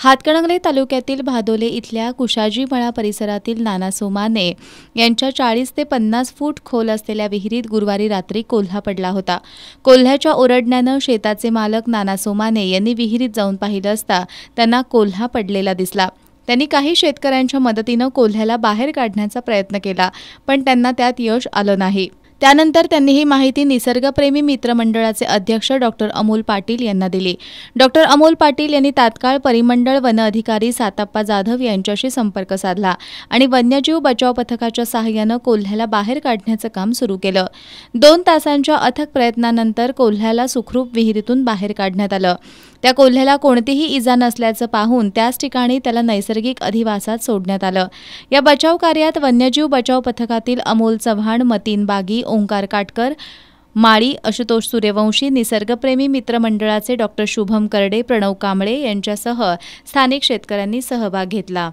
हातकणंगले तालुक्यातील भादोले इथल्या कुशाजीमळा परिसरातील नाना सोमाने यांच्या 40 ते 50 फूट खोल असलेल्या विहिरीत गुरुवारी रात्री कोल्हा पडला होता। कोल्ह्याच्या ओरडण्यानं शेताचे मालक नाना सोमाने यांनी विहिरीत जाऊन पाहिलं असता त्यांना कोल्हा पडलेला दिसला। त्यांनी काही शेतकऱ्यांच्या मदतीनं कोल्ह्याला बाहेर काढण्याचा प्रयत्न केला, पण त्यांना त्यात यश आलं नाही। त्यानंतर त्यांनी ही माहिती निसर्गप्रेमी मित्र मंडळाचे अध्यक्ष डॉक्टर अमोल पाटील यांना दिली। डॉक्टर अमोल पाटील यांनी तात्काळ परिमंडळ वन अधिकारी साताप्पा जाधव यांच्याशी संपर्क साधला आणि वन्यजीव बचाव पथकाच्या सहाय्यानं कोल्ह्याला बाहेर काढण्याचं काम सुरू केलं। 2 तासांच्या अथक प्रयत्नानंतर कोल्ह्याला सुखरूप विहिरीतून बाहेर काढण्यात आलं। त्या कोल्ह्याला कोणतीही इजा नसल्याचं पाहून त्याच ठिकाणी त्याला नैसर्गिक अधिवासात सोडण्यात आलं। या बचाव कार्यात वन्यजीव बचाव पथकातील अमोल चव्हाण, मतीन बागी, ओंकार काटकर, माळी, आशुतोष सूर्यवंशी, निसर्गप्रेमी मित्र मंडळाचे डॉक्टर शुभम करडे, प्रणव कांबळे यांच्यासह स्थानिक शेतकऱ्यांनी सहभाग घेतला।